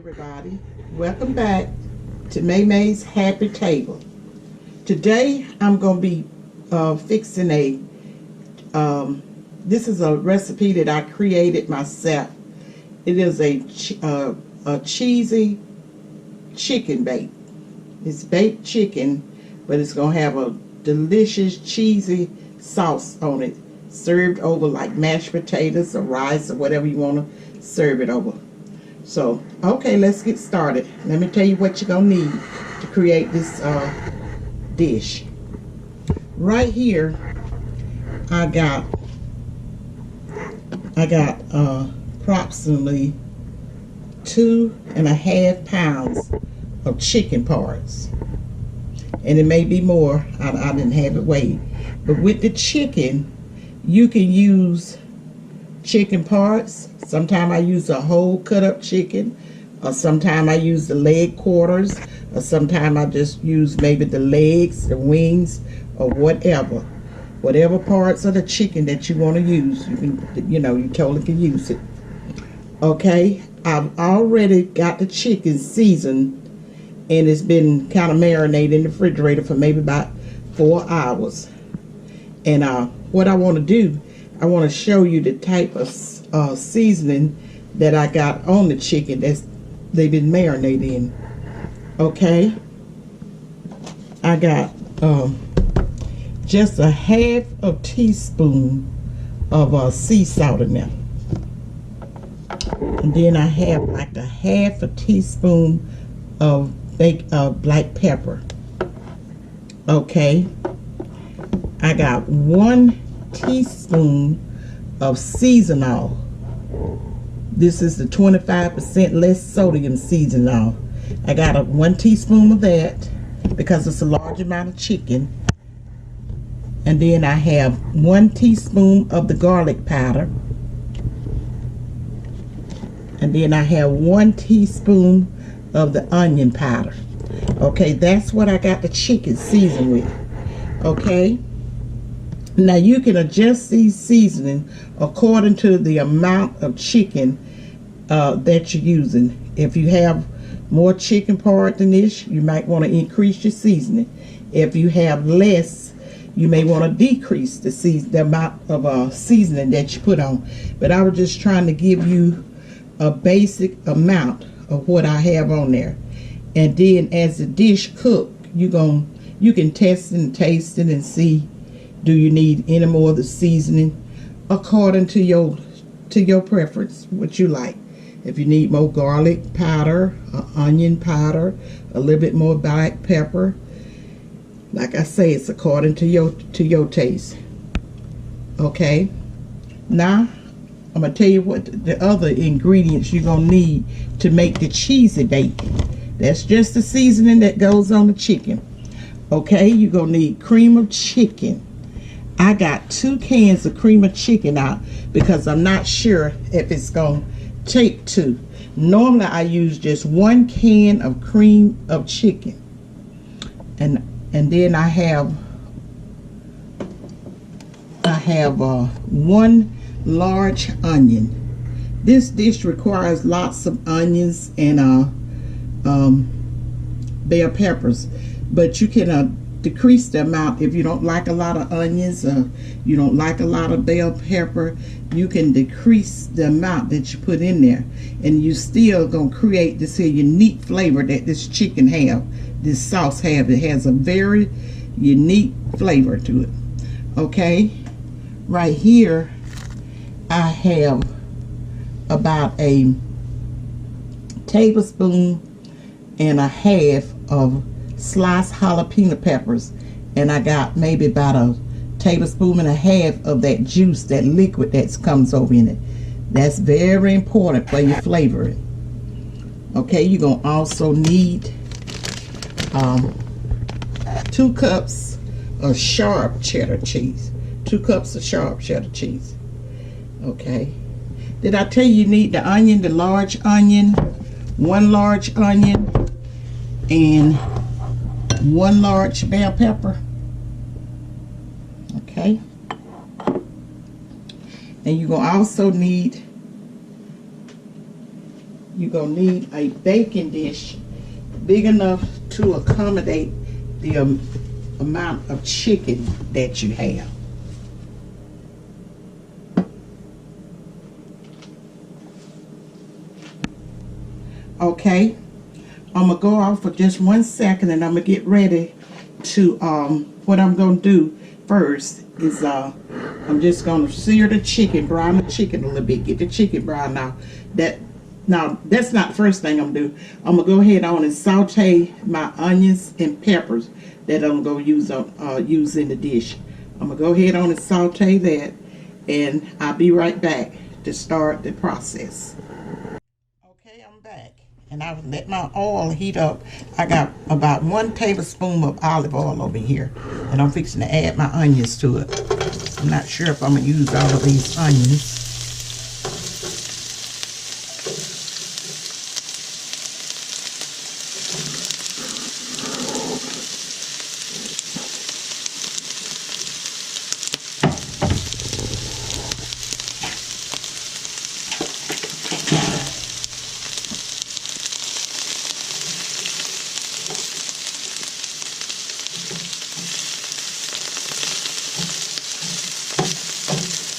everybody, welcome back to May's Happy Table. Today I'm going to be fixing this is a recipe that I created myself. It is a cheesy chicken bake. It's baked chicken, but it's going to have a delicious cheesy sauce on it, served over like mashed potatoes or rice or whatever you want to serve it over. So, okay, let's get started. Let me tell you what you're going to need to create this dish. Right here, I got approximately 2.5 pounds of chicken parts. And it may be more. I didn't have it weighed. But with the chicken, you can use chicken parts. Sometimes I use a whole cut up chicken, or sometimes I use the leg quarters, or sometimes I just use maybe the legs, the wings, or whatever parts of the chicken that you want to use. You can, you totally can use it. Okay, I've already got the chicken seasoned, and it's been kind of marinated in the refrigerator for maybe about 4 hours. And what I want to do, I want to show you the type of seasoning that I got on the chicken they've been marinated in. Okay, I got just a half a teaspoon of sea salt in there, and then I have like a half a teaspoon of black pepper. Okay, I got 1 teaspoon of seasonal. This is the 25% less sodium seasonal. I got 1 teaspoon of that because it's a large amount of chicken. And then I have 1 teaspoon of the garlic powder. And then I have 1 teaspoon of the onion powder. Okay, that's what I got the chicken seasoned with. Okay. Now you can adjust these seasoning according to the amount of chicken that you're using. If you have more chicken part than this, you might want to increase your seasoning. If you have less, you may want to decrease the amount of seasoning that you put on. But I was just trying to give you a basic amount of what I have on there. And then as the dish cooks, you can test and taste it and see, do you need any more of the seasoning according to your preference, what you like. If you need more garlic powder, onion powder, a little bit more black pepper, like I say, it's according to your taste. Okay, now I'm gonna tell you what the other ingredients you're gonna need to make the cheesy bake. That's just the seasoning that goes on the chicken. Okay, you're gonna need cream of chicken. I got 2 cans of cream of chicken out because I'm not sure if it's gonna take 2. Normally I use just 1 can of cream of chicken, and then I have 1 large onion. This dish requires lots of onions and bell peppers, but you can decrease the amount. If you don't like a lot of onions, or you don't like a lot of bell pepper, you can decrease the amount that you put in there, and you still gonna create this here unique flavor that this chicken have, this sauce have. It has a very unique flavor to it. Okay, right here I have about a tablespoon and a half of sliced jalapeno peppers, and I got maybe about a tablespoon and a half of that juice, that liquid that comes over in it. That's very important for your flavoring. Okay, you're gonna also need 2 cups of sharp cheddar cheese. 2 cups of sharp cheddar cheese. Okay, did I tell you need the onion, the large onion, 1 large onion, and 1 large bell pepper. Okay, and you're gonna also need you're going to need a baking dish big enough to accommodate the amount of chicken that you have. Okay, I'm gonna go off for just 1 second, and I'm gonna get ready to what I'm gonna do first is I'm just gonna sear the chicken, brown the chicken a little bit, get the chicken brown. Now that's not the first thing I'm gonna do. I'm gonna go ahead on and saute my onions and peppers that I'm gonna use in the dish. I'm gonna go ahead on and saute that, and I'll be right back to start the process. Okay, I'm back, and I've let my oil heat up. I got about 1 tablespoon of olive oil over here, and I'm fixing to add my onions to it. I'm not sure if I'm gonna use all of these onions.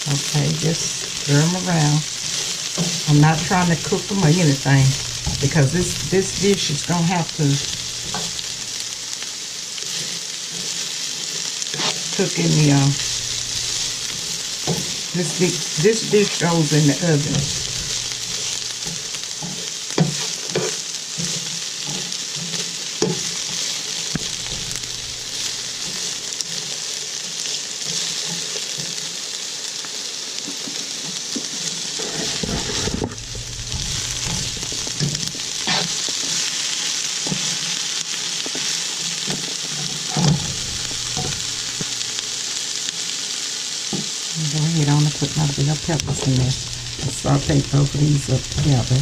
Okay, just stir them around. I'm not trying to cook them or anything, because this dish is gonna have to cook in the this dish goes in the oven. Go ahead on and put my bell peppers in there and saute both of these up together.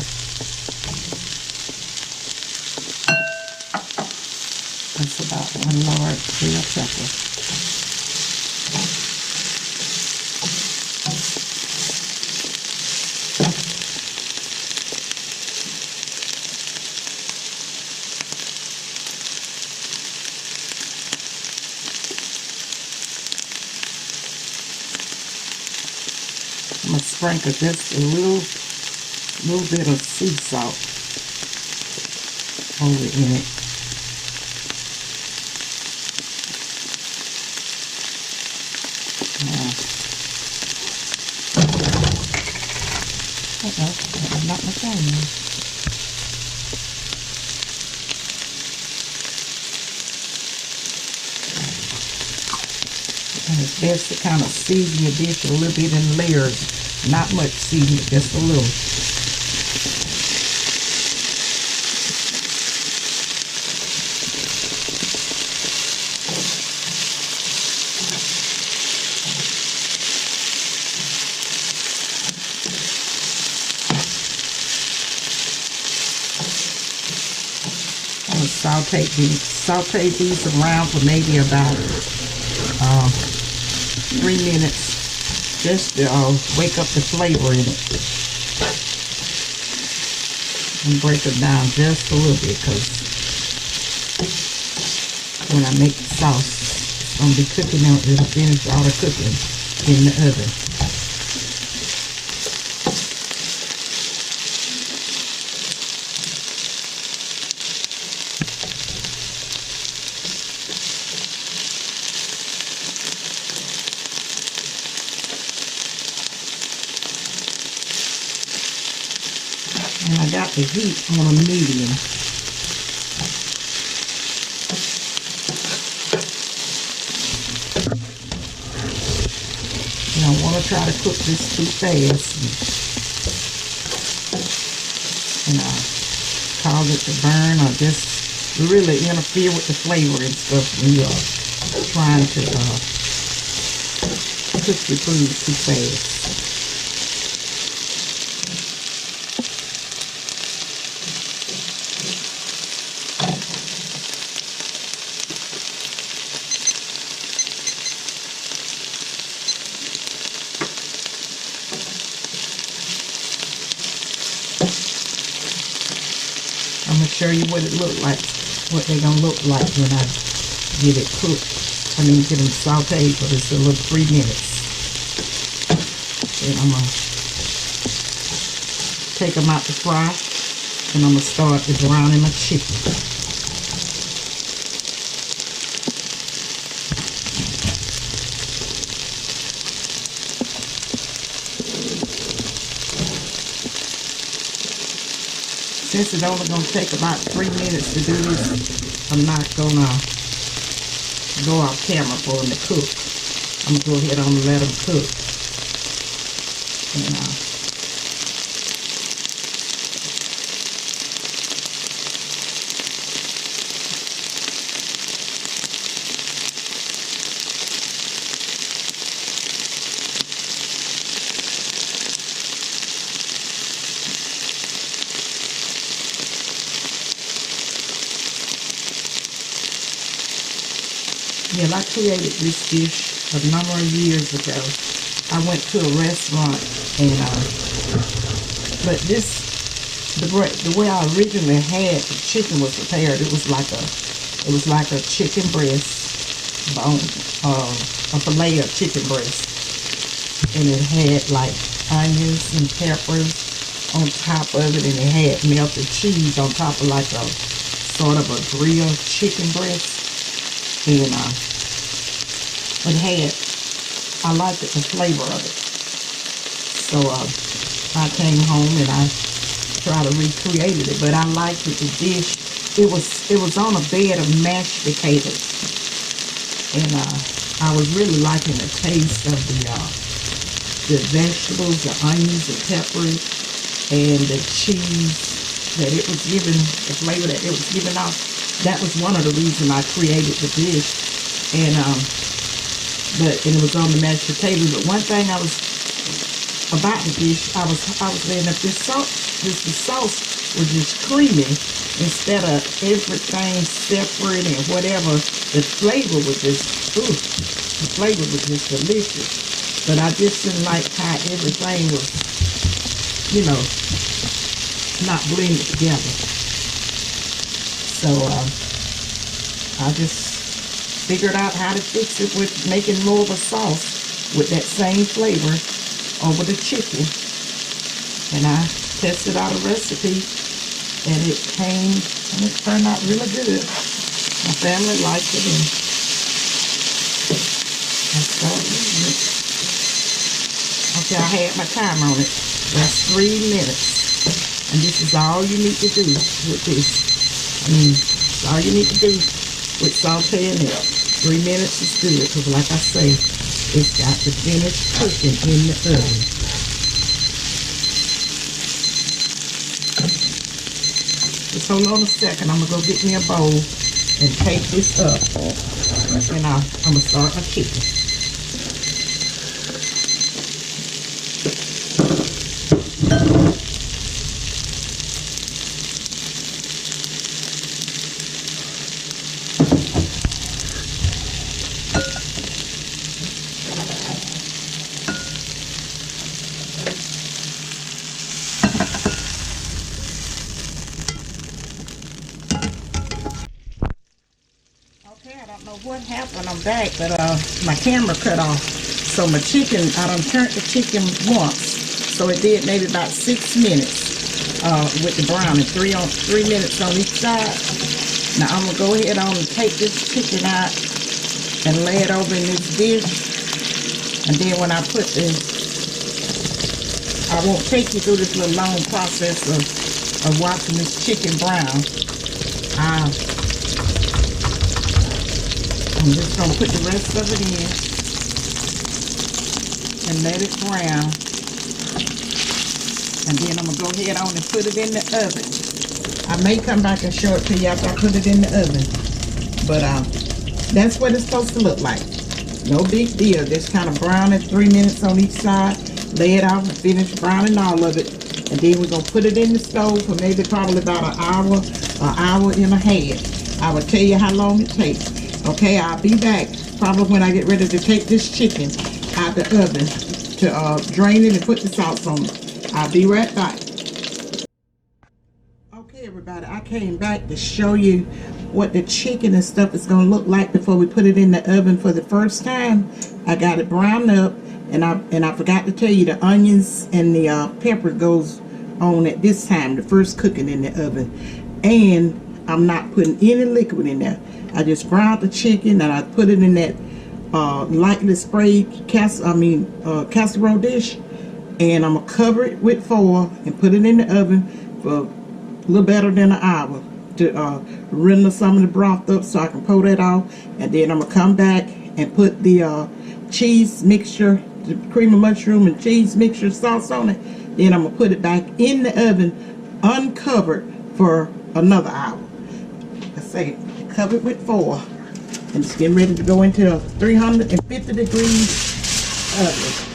That's about 1 large bell pepper. I'm going to sprinkle just a little bit of sea salt over in it. I knocked my phone in. And it's best to kind of season your dish a little bit in layers. Not much seasoning, just a little. I'm going to saute these around for maybe about 3 minutes, just to wake up the flavor in it, and break it down just a little bit, because when I make the sauce, it's going to be cooking out. It'll finish all the cooking in the oven. And I got the heat on a medium. You don't want to try to cook this too fast and cause it to burn, or just really interfere with the flavor and stuff when you're trying to cook your food too fast. show you what it looked like, what they gonna look like when I get it cooked. I mean, get them sauteed for just a little 3 minutes. Then I'm gonna take them out to fry, and I'm gonna start to browning my chicken. Since it's only going to take about 3 minutes to do this, I'm not going to go off camera for them to cook. I'm going to go ahead and let them cook. And, yeah, I created this dish a number of years ago. I went to a restaurant, and but the way I originally had the chicken was prepared. It was like a chicken breast bone, a fillet of chicken breast, and it had like onions and peppers on top of it, and it had melted cheese on top of like a sort of a grilled chicken breast. And I liked the flavor of it. So I came home and I tried to recreate it, but I liked it. The dish, it was on a bed of mashed potatoes, and I was really liking the taste of the vegetables, the onions, the peppers, and the cheese that it was giving, the flavor that it was giving off. That was one of the reasons I created the dish, and it was on the mashed potatoes. But one thing I was about the dish, I was saying that the sauce was just creamy instead of everything separate and whatever. The flavor was just delicious. But I just didn't like how everything was, not blended together. So I just figured out how to fix it with making more of a sauce with that same flavor over the chicken. And I tested out a recipe, and it turned out really good. My family liked it, and I started using it. Okay, I had my timer on it. That's 3 minutes. And this is all you need to do with this. That's all you need to do with sauteing it. 3 minutes is good, because like I say, it's got to finish cooking in the oven. Just hold on a second. I'm going to go get me a bowl and take this up. And I'm going to start my chicken. I don't know what happened. I'm back, but my camera cut off. So my chicken, I done turned the chicken once. So it did maybe about 6 minutes with the browning. 3 minutes on each side. Now I'm gonna go ahead on and take this chicken out and lay it over in this dish. And then when I put I won't take you through this little long process of watching this chicken brown. I'm just going to put the rest of it in and let it brown. And then I'm going to go ahead on and put it in the oven. I may come back and show it to you after I put it in the oven. But that's what it's supposed to look like. No big deal. Just kind of brown it 3 minutes on each side. Lay it out and finish browning all of it. And then we're going to put it in the stove for probably about an hour and a half. I will tell you how long it takes. Okay, I'll be back probably when I get ready to take this chicken out the oven to drain it and put the sauce on it. I'll be right back. Okay, everybody. everybody, I came back to show you what the chicken and stuff is going to look like before we put it in the oven for the first time. I got it browned up, and I forgot to tell you the onions and the pepper goes on at this time, the first cooking in the oven. And I'm not putting any liquid in there. I just browned the chicken and I put it in that lightly sprayed casserole dish, and I'm gonna cover it with foil and put it in the oven for a little better than an hour to render some of the broth up so I can pour that off. And then I'm gonna come back and put the cheese mixture, the cream of mushroom and cheese mixture sauce on it. Then I'm gonna put it back in the oven uncovered for another hour. Let's say cover it with foil, and it's getting ready to go into a 350 degrees oven.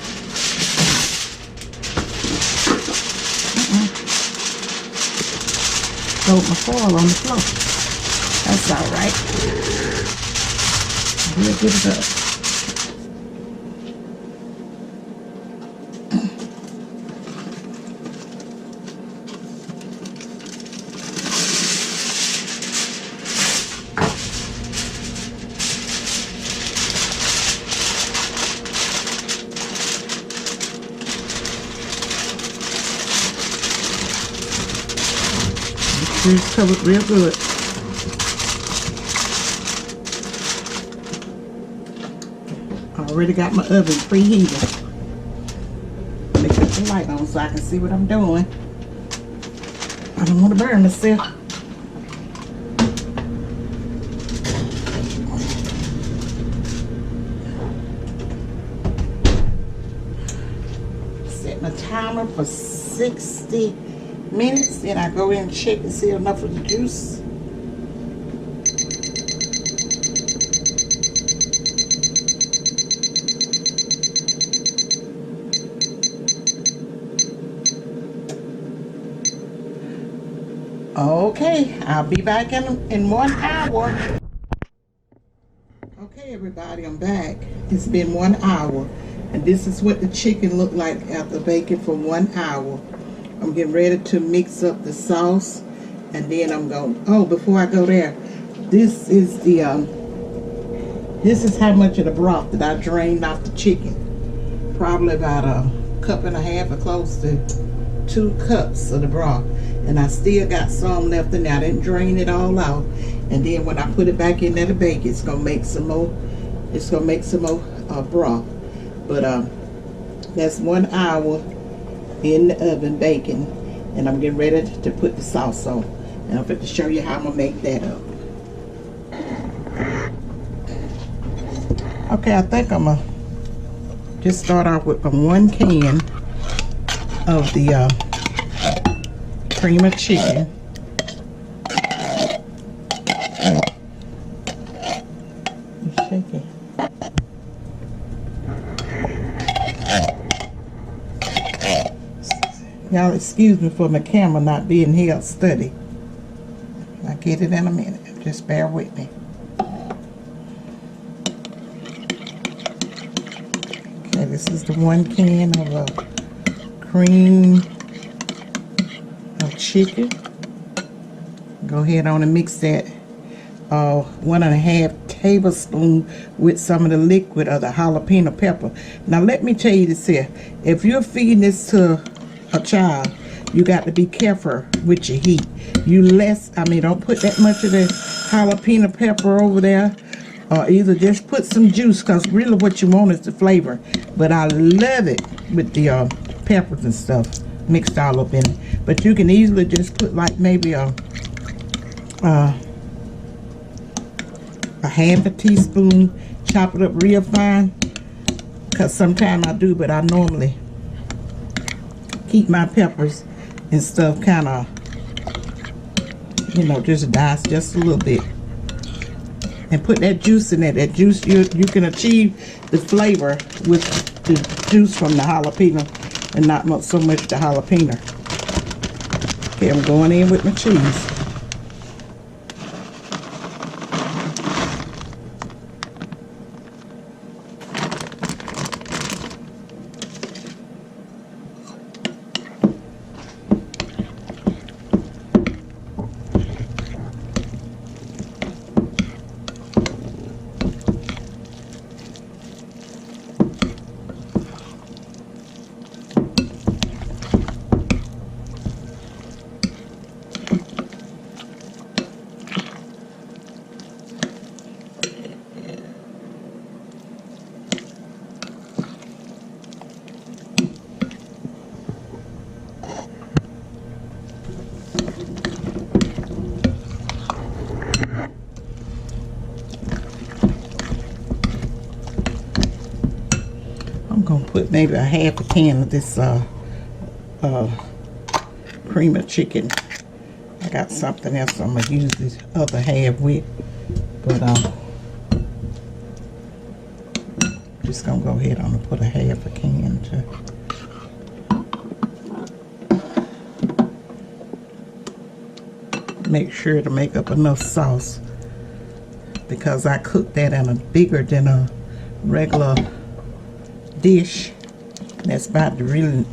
Throw my foil on the floor. That's all right. We'll get it up. It's covered real good. I already got my oven preheated. Let me put the light on so I can see what I'm doing. I don't want to burn myself. Set my timer for 60 minutes, then I go in and check and see enough of the juice. Okay, I'll be back in 1 hour. Okay, everybody, I'm back. It's been 1 hour, and this is what the chicken looked like after baking for 1 hour. I'm getting ready to mix up the sauce, and then I'm going. Oh, before I go there, this is the this is how much of the broth that I drained off the chicken. Probably about a cup and a half, or close to 2 cups of the broth, and I still got some left in there. I didn't drain it all out, and then when I put it back in there to bake, it's gonna make some more. It's gonna make some more broth. But that's 1 hour in the oven baking, and I'm getting ready to put the sauce on, and I'm going to show you how I'm gonna make that up. Okay, I think I'm gonna just start off with 1 can of the cream of chicken. Shake it. Y'all excuse me for my camera not being held steady. I'll get it in a minute. Just bear with me. Okay, this is the 1 can of cream of chicken. Go ahead on and mix that 1.5 tablespoons with some of the liquid of the jalapeno pepper. Now let me tell you this here. If you're feeding this to a child, you got to be careful with your heat. Don't put that much of the jalapeno pepper over there, or either just put some juice, because really what you want is the flavor. But I love it with the peppers and stuff mixed all up in it. But you can easily just put like maybe a half a teaspoon, chop it up real fine, because sometimes I do, but I normally keep my peppers and stuff kind of, just dice just a little bit, and put that juice in there. That juice, you can achieve the flavor with the juice from the jalapeno and not so much the jalapeno. Okay, I'm going in with my cheese. put maybe a half a can of this cream of chicken. I got something else I'm gonna use this other half with, but just gonna go ahead and put a half a can to. Make sure to make up enough sauce, because I cooked that in a bigger than a regular dish. That's about the really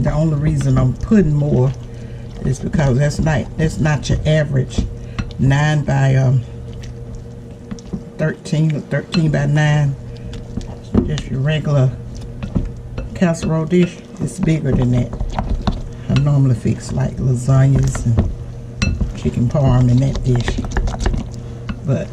the only reason I'm putting more is because that's not your average 9 by 13 or 13 by 9. Just your regular casserole dish. It's bigger than that. I normally fix like lasagnas and chicken parm in that dish, but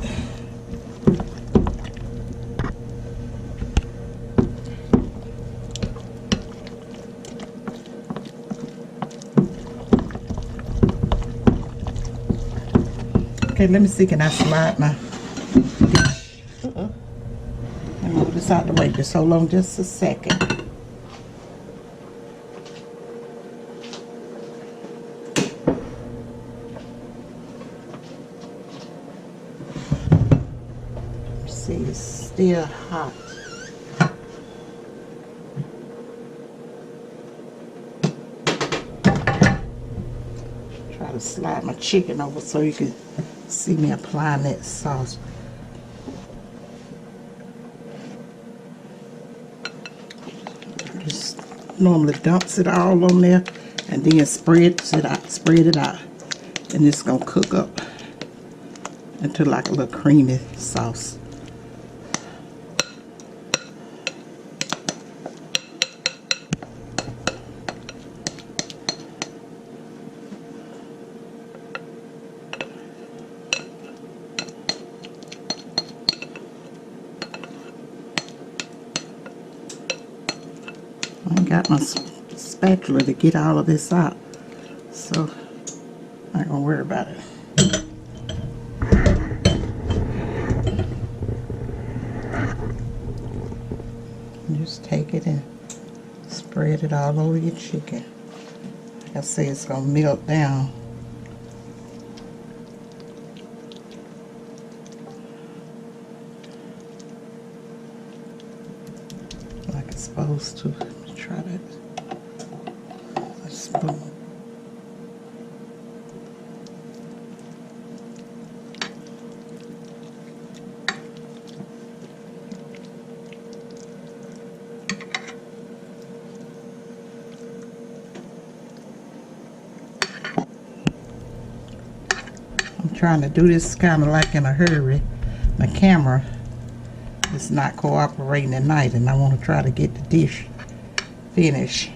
okay, let me see, can I slide my dish? Let me move this out the way. Just hold on just a second. See, it's still hot. Try to slide my chicken over so you can see me applying that sauce. Just normally dumps it all on there and then spread it out, and it's gonna cook up into like a little creamy sauce. I ain't got my spatula to get all of this out, so I'm not gonna worry about it. Just take it and spread it all over your chicken. Like I say, it's gonna melt down. Like it's supposed to. Let me try that. A spoon. Trying to do this kind of like in a hurry. My camera is not cooperating at night, and I want to try to get the dish finished.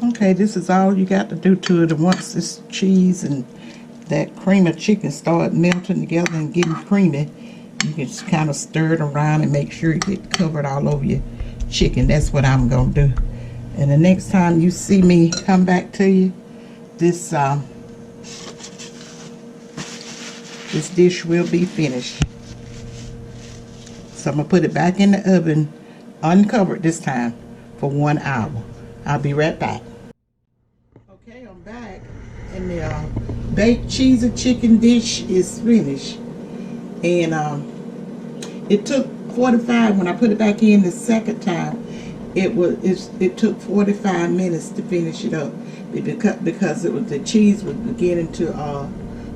Okay, this is all you got to do to it. And once this cheese and that cream of chicken start melting together and getting creamy, you can just kind of stir it around and make sure you get covered all over your chicken. That's what I'm going to do. And the next time you see me come back to you, this dish will be finished. So I'm going to put it back in the oven, uncovered this time, for 1 hour. I'll be right back. Okay, I'm back, and the baked cheesy chicken dish is finished. And it took 45 when I put it back in the second time. It took 45 minutes to finish it up because the cheese was beginning to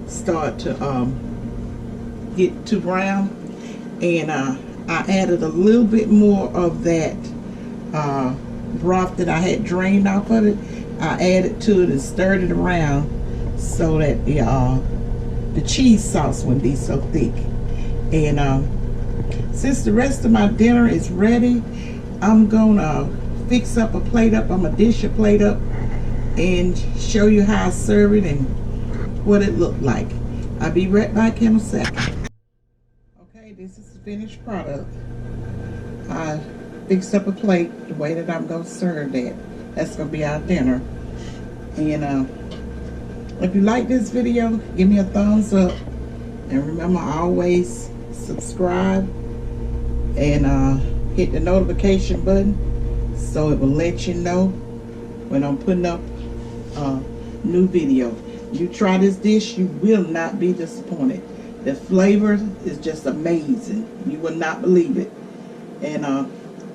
start to get to brown, and I added a little bit more of that broth that I had drained off of it. I added to it and stirred it around so that the cheese sauce wouldn't be so thick. And since the rest of my dinner is ready, I'm gonna fix up a plate up. I'm gonna dish a plate up and show you how I serve it and what it looked like. I'll be right back in a second. Okay, this is the finished product. I fixed up a plate the way that I'm gonna serve that. That's gonna be our dinner. And if you like this video, give me a thumbs up. And remember, always subscribe and hit the notification button so it will let you know when I'm putting up a new video. You try this dish, you will not be disappointed. The flavor is just amazing. You will not believe it. And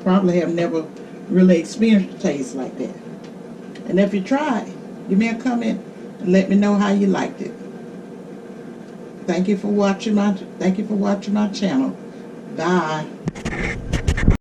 probably have never really experienced a taste like that. And if you try it, give me a comment and let me know how you liked it. Thank you for watching my channel. Bye.